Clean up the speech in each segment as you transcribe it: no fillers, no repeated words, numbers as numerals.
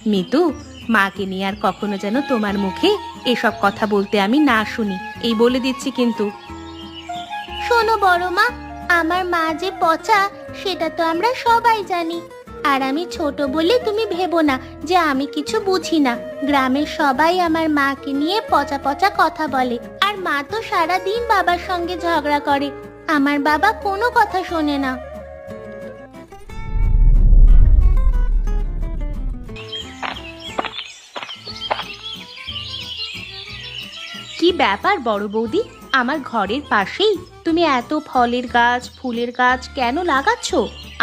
মিতু, মাকে নিয়ে আর কখনো যেন তোমার মুখে এসব কথা বলতে আমি না শুনি, এই বলে দিচ্ছি কিন্তু। শোনো বড় মা, আমার মা যে পচা সেটা তো আমরা সবাই জানি। আর আমি ছোট বলে তুমি ভেবো না যে আমি কিছু বুঝি না। গ্রামের সবাই আমার মাকে নিয়ে পচা পচা কথা বলে, আর মা তো সারা দিন বাবার সঙ্গে ঝগড়া করে। আমার বাবা কোনো কথা শোনে না। কি ব্যাপার বড় বৌদি, আমার ঘরের পাশেই তুমি এত ফলের গাছ ফুলের গাছ কেন লাগাচ্ছ?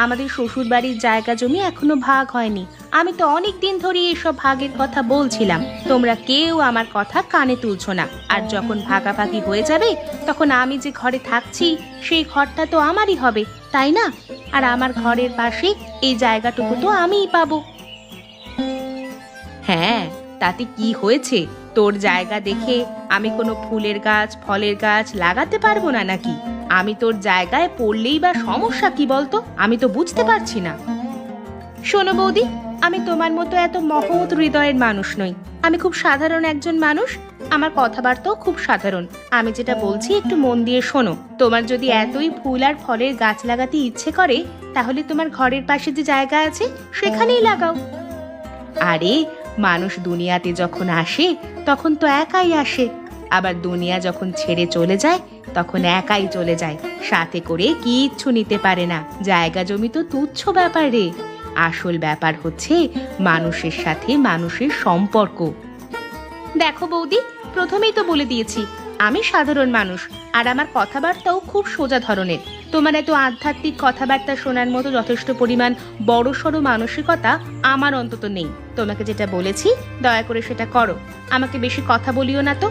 আমাদের শ্বশুর বাড়ির জায়গা জমি এখনো ভাগ হয়নি। আমি তো অনেক দিন ধরে এসব ভাগের কথা বলছিলাম, তোমরা কেউ আমার কথা কানে তুলছো না। আর যখন ভাগাভাগি হয়ে যাবে তখন আমি যে ঘরে থাকছি সেই ঘরটা তো আমারই হবে, তাই না? আর আমার ঘরের পাশে এই জায়গাটুকু তো আমিই পাবো। হ্যাঁ, তাতে কি হয়েছে? তোর জায়গা দেখে আমি কোনো ফুলের গাছ ফলের গাছ লাগাতে পারবো না নাকি? আমি তোর জায়গায় পড়লেই বা সমস্যা কি বলতো? আমি তো বুঝতে পারছি না। শোনো বৌদি, আমি তোমার মতো এত মহৎ হৃদয়ের মানুষ নই। আমি খুব সাধারণ একজন মানুষ, আমার কথাবার্তাও খুব সাধারণ। আমি যেটা বলছি একটু মন দিয়ে শোনো। তোমার যদি এতই ফুল আর ফলের গাছ লাগাতে ইচ্ছে করে তাহলে তোমার ঘরের পাশে যে জায়গা আছে সেখানেই লাগাও। আরে, মানুষ দুনিয়াতে যখন আসে তখন তো একাই আসে, আবার দুনিয়া যখন ছেড়ে চলে যায় তখন একাই চলে যায়, সাথে করে কিচ্ছু নিতে পারে না। জায়গা জমি তো তুচ্ছ ব্যাপার রে, আসল ব্যাপার হচ্ছে মানুষের সাথে মানুষের সম্পর্ক। দেখো বৌদি, প্রথমেই তো বলে দিয়েছি আমি সাধারণ মানুষ, আর আমার কথাবার্তাও খুব সোজা ধরনের। তোমার এত আধ্যাত্মিক কথাবার্তা শোনার মতো যথেষ্ট পরিমাণ বড়সড় মানসিকতা আমার অন্তত নেই। তোমাকে যেটা বলেছি দয়া করে সেটা করো, আমাকে বেশি কথা বলিও না তো।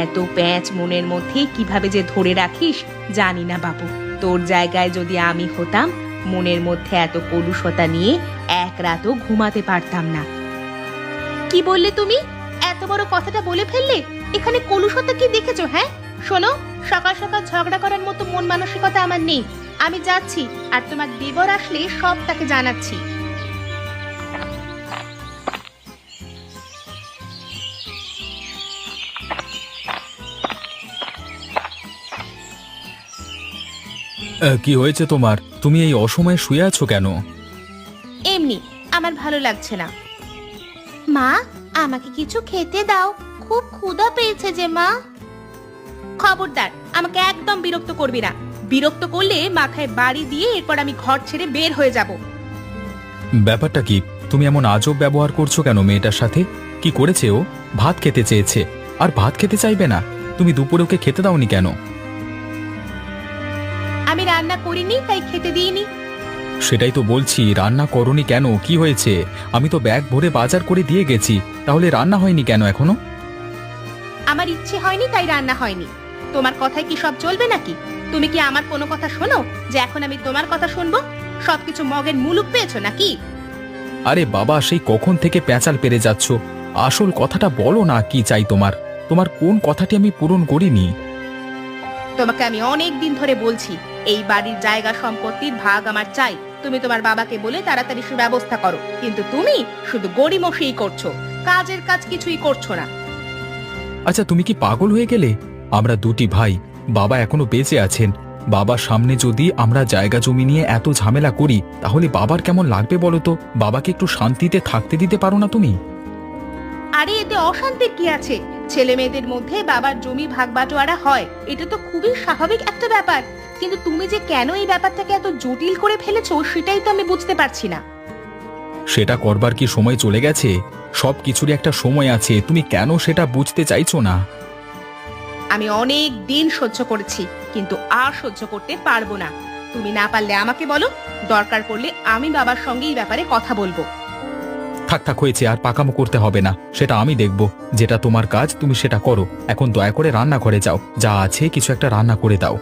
এত প্যাঁচ মনের মধ্যে কিভাবে যে ধরে রাখিস জানি না বাবু। তোর জায়গায় যদি আমি হতাম, মনের মধ্যে এত কলুষতা নিয়ে এক রাতও ঘুমাতে পারতাম না। কি বললে তুমি? এত বড় কথাটা বলে ফেললে? এখানে কলুষতা কি দেখেছো? হ্যাঁ শোনো, সকাল সকাল ঝগড়া করার মতো মন মানসিকতা আমার নেই। আমি যাচ্ছি, আর তোমার দেবর আসলে সব তাকে জানাচ্ছি। কি হয়েছে তোমার? তুমি এই অসময়ে শুয়ে আছো কেন? এমনি, আমার ভালো লাগছে না। মা, আমাকে কিছু খেতে দাও, খুব ক্ষুধা পেয়েছে যে মা। খবরদার, আমাকে একদম বিরক্ত করবি না। বিরক্ত করলে মাথায় বাড়ি দিয়ে এরপর আমি ঘর ছেড়ে বের হয়ে যাব। ব্যাপারটা কি? তুমি এমন আজব ব্যবহার করছো কেন মেয়েটার সাথে? কি করেছে ও? ভাত খেতে চেয়েছে, আর ভাত খেতে চাইবে না? তুমি দুপুরে ওকে খেতে দাওনি কেন? আমি রান্না করিনি তাই খেতে দিইনি। সেটাই তো বলছি, রান্না করনি কেন? কি হয়েছে? আমি তো ব্যাগ ভরে বাজার করে দিয়ে গেছি, তাহলে রান্না হয়নি কেন এখনো? আমার ইচ্ছে হয়নি তাই রান্না হয়নি। তোমার কথায় কি সব চলবে নাকি? তুমি কি আমার কোনো কথা শোনো যে এখন আমি তোমার কথা শুনবো? সবকিছু মগের মুলুক পেয়েছো নাকি? আরে বাবা, সেই কখন থেকে প্যাঁচাল পেরে যাচ্ছ? আসল কথাটা বলো না, কি চাই তোমার? তোমার কোন কথাটি আমি পূরণ করিনি? তোমাকে আমি অনেক দিন ধরে বলছি এই বাড়ির জায়গা সম্পত্তির ভাগ আমার চাই। তুমি তোমার বাবাকে বলে তাড়াতাড়ি সুব্যবস্থা করো, কিন্তু তুমি শুধু গড়িমসিই করছো, কাজের কাজ কিছুই করছো না। আচ্ছা, তুমি কি পাগল হয়ে গেলে? আমরা দুটি ভাই, বাবা এখনো বেঁচে আছেন। বাবার সামনে যদি আমরা জায়গা জমি নিয়ে এত ঝামেলা করি তাহলে বাবার কেমন লাগবে বলো তো? বাবাকে একটু শান্তিতে থাকতে দিতে পারো না তুমি? আরে এতে অশান্তির কি আছে? ছেলে মেয়েদের মধ্যে বাবার জমি ভাগ বাটোয়ারা হয়, এটা তো খুবই স্বাভাবিক একটা ব্যাপার। কিন্তু তুমি যে কেন এই ব্যাপারটাকে এত জটিল করে ফেলেছো সেটাই তো আমি বুঝতে পারছি না। সেটা করবার কি সময় চলে গেছে? সব কিছুরই একটা সময় আছে, তুমি কেন সেটা বুঝতে চাইছো না? আমি অনেক দিন সহ্য করেছি, কিন্তু আর সহ্য করতে পারবো না। তুমি না পারলে আমাকে বলো, দরকার পড়লে আমি বাবার সঙ্গে এই ব্যাপারে কথা বলবো। থাক থাক, হয়েছে, আর পাকামো করতে হবে না। সেটা আমি দেখব। যেটা তোমার কাজ তুমি সেটা করো। এখন দয়া করে রান্নাঘরে যাও, যা আছে কিছু একটা রান্না করে দাও।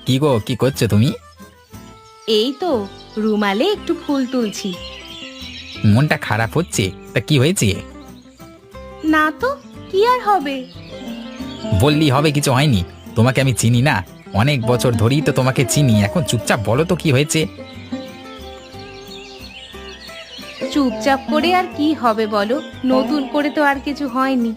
কি গো, কি করছো তুমি? এই তো রুমালে একটু ফুল তুলছি। মনটা খারাপ হচ্ছে? তা কি হয়েছে? না তো, কি আর হবে? বললেই হবে, কিছু হয়নি। তোমাকে আমি চিনি না, অনেক বছর ধরেই তো তোমাকে চিনি। এখন চুপচাপ বলো তো কি হয়েছে। চুপচাপ করে আর কি হবে বলো, নতুন করে তো আর কিছু হয়নি।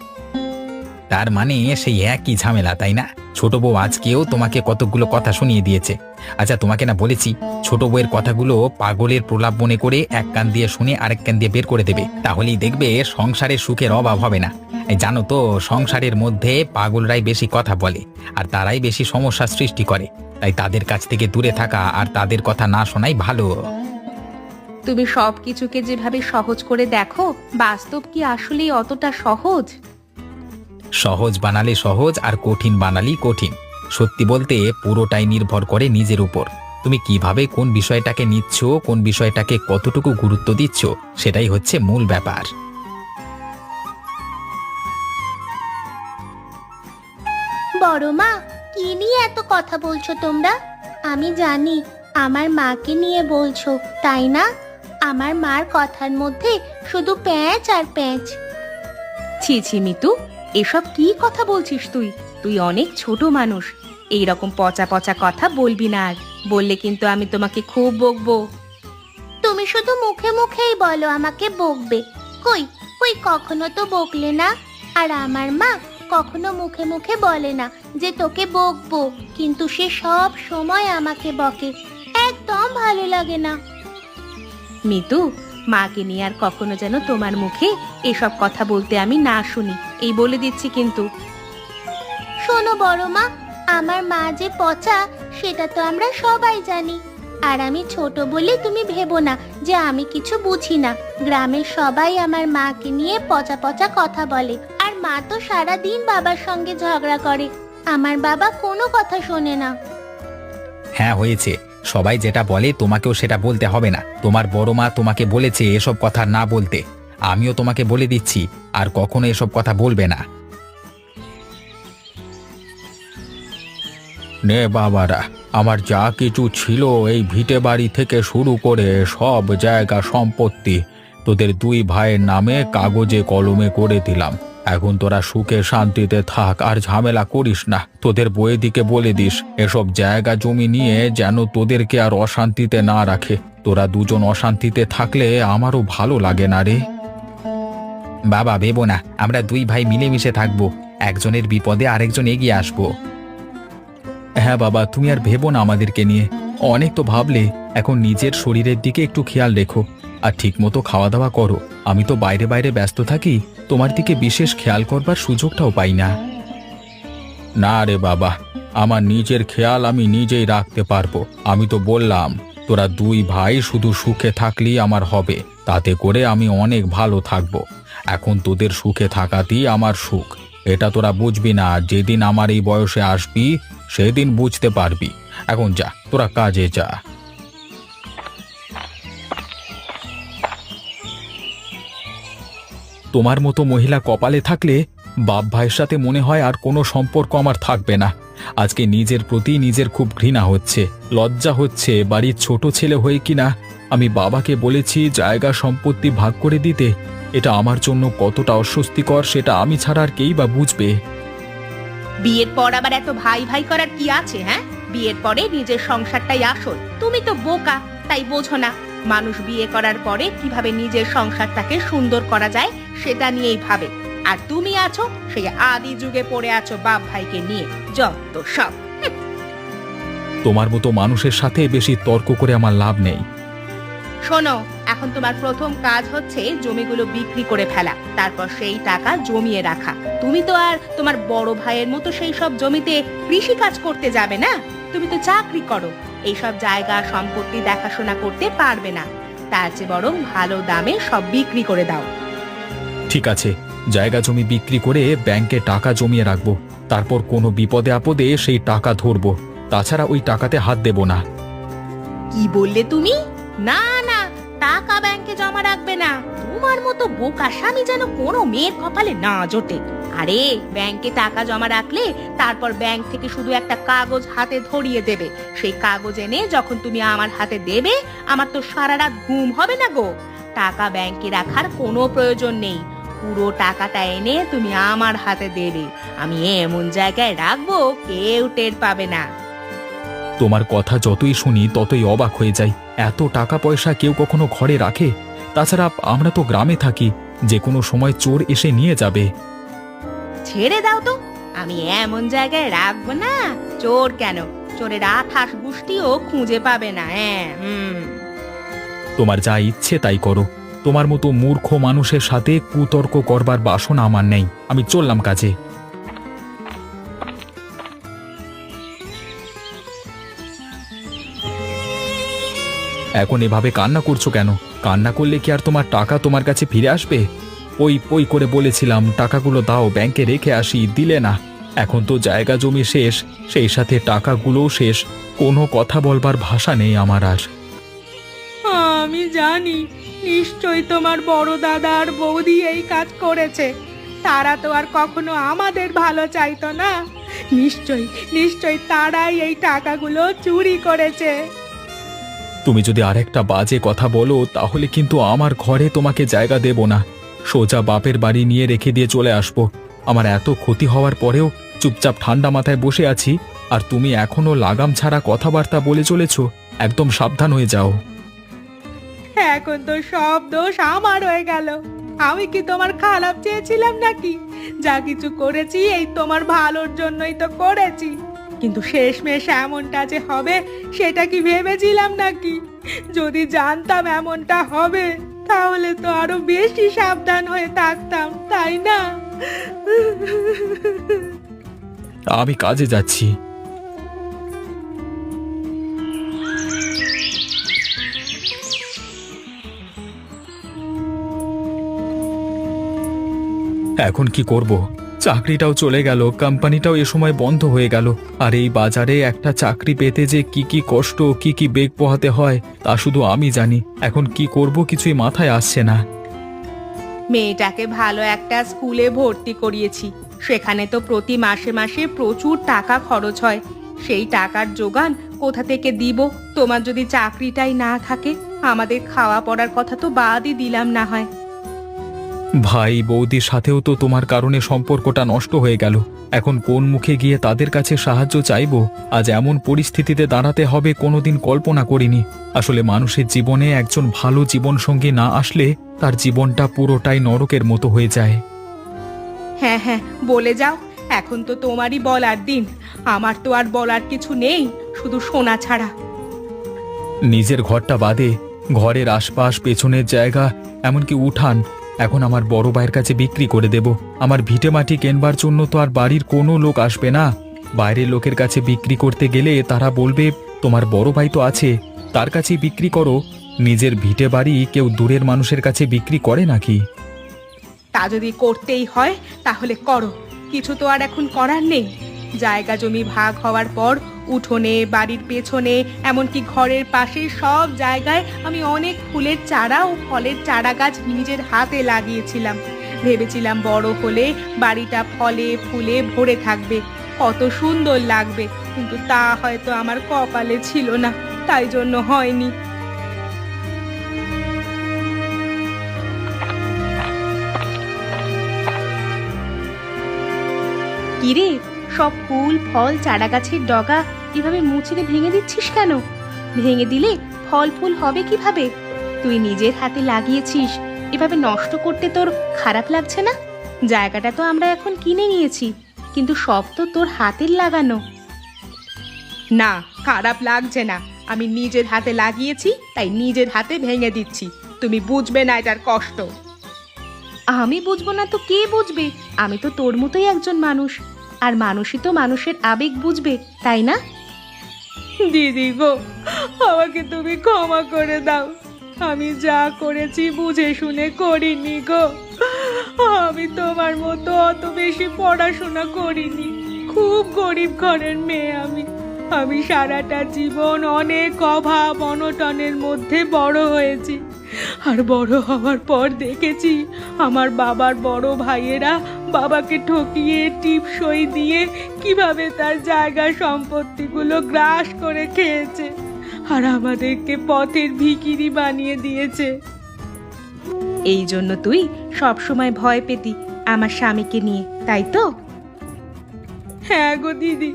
তার মানে সেই একই ঝামেলা, তাই না? ছোট বউ আজকেও তোমাকে কতগুলো কথা শুনিয়ে দিয়েছে। আচ্ছা, তোমাকে না বলেছি ছোট বউয়ের কথাগুলো পাগলের প্রলাপ মনে করে এক কান দিয়ে শুনে আরেক কান দিয়ে বের করে দেবে, তাহলেই দেখবে সংসারের সুখের অভাব হবে না। এই জানো তো, সংসারের মধ্যে পাগলরাই বেশি কথা বলে আর তারাই বেশি সমস্যার সৃষ্টি করে। তাই তাদের কাছ থেকে দূরে থাকা আর তাদের কথা না শোনাই ভালো। তুমি সব কিছুকে যেভাবে সহজ করে দেখো, বাস্তব কি আসলেই অতটা সহজ? সহজ বানালে সহজ আর কঠিন বানালেই কঠিন। সত্যি বলতে পুরোটাই নির্ভর করে নিজের উপর। তুমি কিভাবে কোন বিষয়টাকে নিচ্ছ, কোন বিষয়টাকে কতটুকু গুরুত্ব দিচ্ছ, সেটাই হচ্ছে মূল ব্যাপার। বড় মা, কি নিয়ে এত কথা বলছো তোমরা? আমি জানি আমার মাকে নিয়ে বলছো, তাই না? আমার মার কথার মধ্যে শুধু প্যাঁচ আর প্যাঁচ। ছি ছি মিতু, এসব কি কথা বলছিস তুই? তুই অনেক ছোট মানুষ, এই রকম পচা পচা কথা বলবি না। আর বললে কিন্তু আমি তোমাকে খুব বকবো। তুমি শুধু মুখে মুখেই বলো আমাকে বকবে, কই কই কখনো তো বকলে না। আর আমার মা কখনো মুখে মুখে বলে না যে তোকে বকবো, কিন্তু সে সব সময় আমাকে বকে। একদম ভালো লাগে না। মিতু, মাকে নিয়ে আর কখনো যেন তোমার মুখে এসব কথা বলতে আমি না শুনি, এই বলে দিচ্ছি কিন্তু। শোনো বড় মা, আমার মা যে পচা সেটা তো আমরা সবাই জানি। আর আমি ছোট বলে তুমি ভেবো না যে আমি কিছু বুঝি না। গ্রামের সবাই আমার মাকে নিয়ে পচা পচা কথা বলে, আর মা তো সারা দিন বাবার সঙ্গে ঝগড়া করে। আমার বাবা কোনো কথা শোনে না। হ্যাঁ, হয়েছে। সবাই যেটা বলে তোমাকেও সেটা বলতে হবে না। তোমার বড় মা তোমাকে বলেছে এসব কথা না বলতে। আমিও তোমাকে বলে দিচ্ছি, আর কখনো এসব কথা বলবে না। নে বাবারা, আমার যা কিছু ছিল এই ভিটে বাড়ি থেকে শুরু করে সব জায়গা সম্পত্তি তোদের দুই ভাইয়ের নামে কাগজে কলমে করে দিলাম। এখন তোরা সুখে শান্তিতে থাক, আর ঝামেলা করিস না। তোদের বইদিকে বলে দিস এসব জায়গা জমি নিয়ে যেন তোদেরকে আর অশান্তিতে না রাখে। তোরা দুজন অশান্তিতে থাকলে আমারও ভালো লাগে না রে। বাবা, ভেবো না, আমরা দুই ভাই মিলেমিশে থাকবো। একজনের বিপদে আরেকজন এগিয়ে আসবো। হ্যাঁ বাবা, তুমি আর ভেবো না আমাদেরকে নিয়ে। অনেক তো ভাবলে, এখন নিজের শরীরের দিকে একটু খেয়াল রেখো আর ঠিকমতো খাওয়া দাওয়া করো। আমি তো বাইরে বাইরে ব্যস্ত থাকি, তোমার দিকে বিশেষ খেয়াল করবার সুযোগটাও পাই না। না রে বাবা, আমার নিজের খেয়াল আমি নিজেই রাখতে পারবো। আমি তো বললাম তোরা দুই ভাই শুধু সুখে থাকলেই আমার হবে, তাতে করে আমি অনেক ভালো থাকবো। এখন তোদের সুখে থাকাতেই আমার সুখ, এটা তোরা বুঝবি না। যেদিন আমার এই বয়সে আসবি সেদিন বুঝতে পারবি। এখন যা, তোরা কাজে যা। তোমার মতো মহিলা কপালে থাকলে বাপ ভাইয়ের সাথে মনে হয় আর কোনো সম্পর্ক আমার থাকবে না। আজকে নিজের প্রতি নিজের খুব ঘৃণা হচ্ছে, লজ্জা হচ্ছে। বাড়ির ছোট ছেলে হয়ে কিনা আমি বাবাকে বলেছি জায়গা সম্পত্তি ভাগ করে দিতে। এটা আমার জন্য কতটা অস্বস্তিকর সেটা আমি ছাড়া আর কেই বা বুঝবে। বিয়ের পর আবার এত ভাই ভাই করার কি আছে? হ্যাঁ, বিয়ের পরে নিজের সংসারটাই আসল। তুমি তো বোকা, তাই বোঝো না। মানুষ বিয়ে করার পরে কিভাবে নিজের সংসারটাকে সুন্দর করা যায় সেটা নিয়েই ভাবে। আর তুমি আছো সেই আদি যুগে পড়ে আছো বাপ ভাইকে নিয়ে, যত সব। তোমার মতো মানুষের সাথে বেশি তর্ক করে আমার লাভ নেই। শোনো, এখন তোমার প্রথম কাজ হচ্ছে জমিগুলো বিক্রি করে ফেলা, তারপর সেই টাকা জমিয়ে রাখা। তুমি তো আর তোমার বড় ভাইয়ের মতো সেই সব জমিতে কৃষি কাজ করতে যাবে না। তুমি তো চাকরি করো, এইসব জায়গা সম্পত্তি দেখাশোনা করতে পারবে না। তার চেয়ে বরং ভালো দামে সব বিক্রি করে দাও। ঠিক আছে, জায়গা জমি বিক্রি করে ব্যাংকে টাকা জমিয়ে রাখবো। তারপর কোনো বিপদে আপদে সেই টাকা ধরবো, তাছাড়া ওই টাকাতে হাত দেব না। কি বললে তুমি? না না, টাকা ব্যাংকে জমা রাখবে না। তোমার মতো বোকা স্বামী যেন কোনো মেয়ের কপালে না জোটে। আরে, ব্যাংকে টাকা জমা রাখলে তারপর ব্যাংক থেকে শুধু একটা কাগজ হাতে ধরিয়ে দেবে। সেই কাগজ এনে যখন তুমি আমার হাতে দেবে, আমার তো সারা রাত ঘুম হবে না গো। টাকা ব্যাংকে রাখার কোনো প্রয়োজন নেই। পুরো টাকাটা এনে তুমি আমার হাতে দেবে। আমি এমন জায়গায় রাখবো কেউ টের পাবে না। তোমার কথা যতই শুনি ততই অবাক হয়ে যাই। এত টাকা পয়সা কেউ কখনো ঘরে রাখে? তাছাড়া আমরা তো গ্রামে থাকি, যে কোনো সময় চোর এসে নিয়ে যাবে। ছেড়ে দাও তো, আমি এমন জায়গায় রাখবো না। চোর কেন, চোরের 28 গোষ্ঠীও খুঁজে পাবে না। হ্যাঁ, তোমার যা ইচ্ছে তাই করো। তোমার মতো মূর্খ মানুষের সাথে কুতর্ক করবার বাসনা আমার নেই। আমি চললাম কাজে। এখন এভাবে কান্না করছো কেন? কান্না করলে কি আর তোমার টাকা তোমার কাছে ফিরে আসবে? ওই ওই করে বলেছিলাম টাকাগুলো দাও, ব্যাংকে রেখে আসি, দিলে না। এখন তো জায়গা জমি শেষ, সেই সাথে টাকাগুলোও শেষ। কোনো কথা বলবার ভাষা নেই আমার আর। আমি জানি নিশ্চয়ই তোমার বড় দাদা আর বৌদি এই কাজ করেছে। তারা তো আর কখনো আমাদের ভালো চাইতো না। নিশ্চয়ই তারাই এই টাকাগুলো চুরি করেছে। তুমি যদি আরেকটা বাজে কথা বলো তাহলে কিন্তু আমার ঘরে তোমাকে জায়গা দেব না। সোজা বাপের বাড়ি নিয়ে রেখে দিয়ে চলে আসবো। আমার এত ক্ষতি হওয়ার পরেও চুপচাপ ঠান্ডা মাথায় বসে আছি, আর তুমি এখনো লাগাম ছাড়া কথাবার্তা বলে চলেছ। একদম সাবধান হয়ে যাও। এখন তো সব দোষ আমার হয়ে গেল। আমি কি তোমার খারাপ চেয়েছিলাম নাকি? যা কিছু করেছি এই তোমার ভালোর জন্যই তো করেছি। কিন্তু শেষমেশ এমনটা যে হবে সেটা কি ভেবেছিলাম নাকি? যদি জানতাম এমনটা হবে তাহলে তো আরো বেশি সাবধান হয়ে থাকতাম, তাই না? আমি কাজে যাচ্ছি। এখন কি করব? চাকরিটাও চলে গেল, কোম্পানিটাও এ সময় বন্ধ হয়ে গেল। আর এই বাজারে একটা চাকরি পেতে যে কি কি কষ্ট, কি কি বেগ পোহাতে হয় তা শুধু আমি জানি। এখন কি করব কিছুই মাথায় আসছে না। মেয়েটাকে ভালো একটা স্কুলে ভর্তি করিয়েছি, সেখানে তো প্রতি মাসে মাসে প্রচুর টাকা খরচ হয়। সেই টাকার জোগান কোথা থেকে দিব? তোমার যদি চাকরিটাই না থাকে, আমাদের খাওয়া পড়ার কথা তো বাদই দিলাম না হয়। ভাই বৌদির সাথেও তো তোমার কারণে সম্পর্কটা নষ্ট হয়ে গেল। এখন কোন মুখে গিয়ে তাদের কাছে সাহায্য চাইবো? আজ এমন পরিস্থিতিতে দাঁড়াতে হবে কোনোদিন কল্পনা করিনি। আসলে মানুষের জীবনে একজন ভালো জীবনসঙ্গী না আসলে তার জীবনটা পুরোটাই নরকের মতো হয়ে যায়। হ্যাঁ হ্যাঁ, বলে যাও। এখন তো তোমারই বলার দিন, আমার তো আর বলার কিছু নেই, শুধু শোনা ছাড়া। নিজের ঘরটা বাদে ঘরের আশপাশ, পেছনের জায়গা, এমনকি উঠান এখন আমার বড় ভাইয়ের কাছে বিক্রি করে দেব। আমার ভিটে মাটি কেনবার জন্য তো আর বাড়ির কোনো লোক আসবে না। বাইরের লোকের কাছে বিক্রি করতে গেলে তারা বলবে তোমার বড় ভাই তো আছে, তার কাছেই বিক্রি করো। নিজের ভিটে বাড়ি কেউ দূরের মানুষের কাছে বিক্রি করে নাকি? তা যদি করতেই হয় তাহলে করো, কিছু তো আর এখন করার নেই। জায়গা জমি ভাগ হওয়ার পর উঠোনে, বাড়ির পেছনে, এমনকি ঘরের পাশে সব জায়গায় আমি অনেক ফুলের চারা ও ফলের চারা গাছ নিজের হাতে লাগিয়েছিলাম। ভেবেছিলাম বড় হলে বাড়িটা ফলে ফুলে ভরে থাকবে, কত সুন্দর লাগবে। কিন্তু তা হয়তো আমার কপালে ছিল না, তাই জন্য হয়নি। কিরে, সব ফুল ফল চারা গাছের ডগা এভাবে মুচড়ে ভেঙে দিচ্ছিস কেন? ভেঙে দিলে ফল ফুল হবে কিভাবে? তুই নিজের হাতে লাগিয়েছিস, এভাবে নষ্ট করতে তোর খারাপ লাগছে না? জায়গাটা তো আমরা এখন কিনে নিয়েছি, কিন্তু সব তো তোর হাতের লাগানো। না, খারাপ লাগছে না। আমি নিজের হাতে লাগিয়েছি, তাই নিজের হাতে ভেঙে দিচ্ছি। তুমি বুঝবে না এটার কষ্ট। আমি বুঝবো না তো কে বুঝবে? আমি তো তোর মতোই একজন মানুষ, আর মানুষই তো মানুষের আবেগ বুঝবে, তাই না? দিদি গো, আমাকে তুমি ক্ষমা করে দাও। আমি যা করেছি বুঝে শুনে করিনি গো। আমি তোমার মতো অত বেশি পড়াশোনা করিনি, খুব গরিব ঘরের মেয়ে আমি সারাটা জীবন অনেক অভাব অনটনের মধ্যে বড় হয়েছি। আর বড় হওয়ার পর দেখেছি আমার বাবার বড় ভাইয়েরা বাবাকে ঠকিয়ে টিপসই দিয়ে কিভাবে তার জায়গা সম্পত্তিগুলো গ্রাস করে খেয়েছে, আর আমাদেরকে পথের ভিখিরি বানিয়ে দিয়েছে। এই জন্য তুই সব সময় ভয় পেতি আমার স্বামীকে নিয়ে, তাই তো? হ্যাঁ গো দিদি,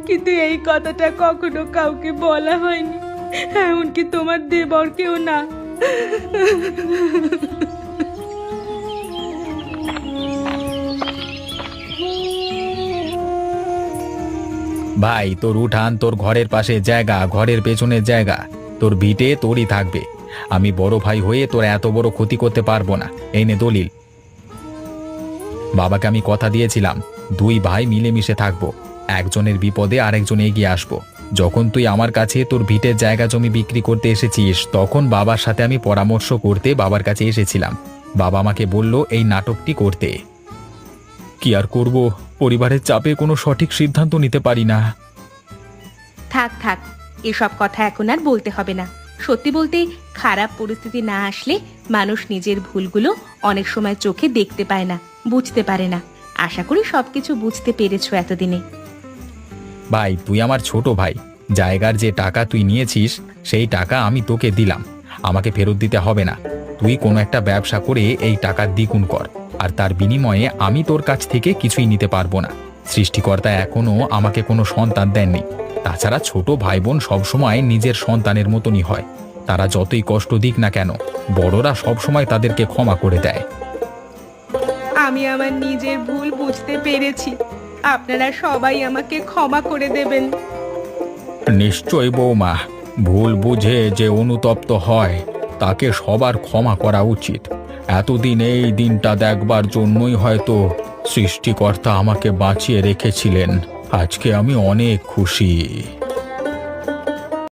কিন্তু এই কথাটা কখনো কাউকে বলা হয়নি, এমনকি তোমার দেবরকেও না। ভাই, তোর উঠান, তোর ঘরের পাশে জায়গা, ঘরের পেছনের জায়গা, তোর ভিটে তোরই থাকবে। আমি বড় ভাই হয়ে তোর এত বড় ক্ষতি করতে পারবো না। এই নে দলিল। বাবাকে আমি কথা দিয়েছিলাম, দুই ভাই মিলেমিশে থাকবো, একজনের বিপদে আরেকজন এগিয়ে আসবো। যখন তুই আমার কাছে তোর ভিটের জায়গা জমি বিক্রি করতে এসেছিস, তখন বাবার সাথে আমি পরামর্শ করতে বাবার কাছে এসেছিলাম। বাবা আমাকে বলল এই নাটকটি করতে। কি আর করব, পরিবারের চাপে কোনো সঠিক সিদ্ধান্ত নিতে পারি না। থাক থাক, এসব কথা এখন আর বলতে হবে না। সত্যি বলতে, খারাপ পরিস্থিতি না আসলে মানুষ নিজের ভুলগুলো অনেক সময় চোখে দেখতে পায় না, বুঝতে পারে না। আশা করি সবকিছু বুঝতে পেরেছো এতদিনে। ভাই, তুই আমার ছোট ভাই, জায়গার যে টাকা তুই নিয়েছিস সেই টাকা আমি তোকে দিলাম, আমাকে ফেরত দিতে হবে না। তুই কোনো একটা ব্যবসা করে এই টাকা দ্বিগুণ কর, আর তার বিনিময়ে আমি তোর কাছ থেকে কিছুই নিতে পারবো না। সৃষ্টিকর্তা এখনো আমাকে কোনো সন্তান দেননি। তাছাড়া ছোট ভাই বোন সবসময় নিজের সন্তানের মতনই হয়। তারা যতই কষ্ট দিক না কেন, বড়রা সবসময় তাদেরকে ক্ষমা করে দেয়। আমি আমার নিজের ভুল বুঝতে পেরেছি, আপনারা সবাই আমাকে ক্ষমা করে দেবেন। নিশ্চয় বৌমা, ভুল বুঝে যে অনুতপ্ত হয় তাকে সবার ক্ষমা করা উচিত। এতদিন এই দিনটা দেখবার জন্যই হয়তো সৃষ্টিকর্তা আমাকে বাঁচিয়ে রেখেছিলেন। আজকে আমি অনেক খুশি।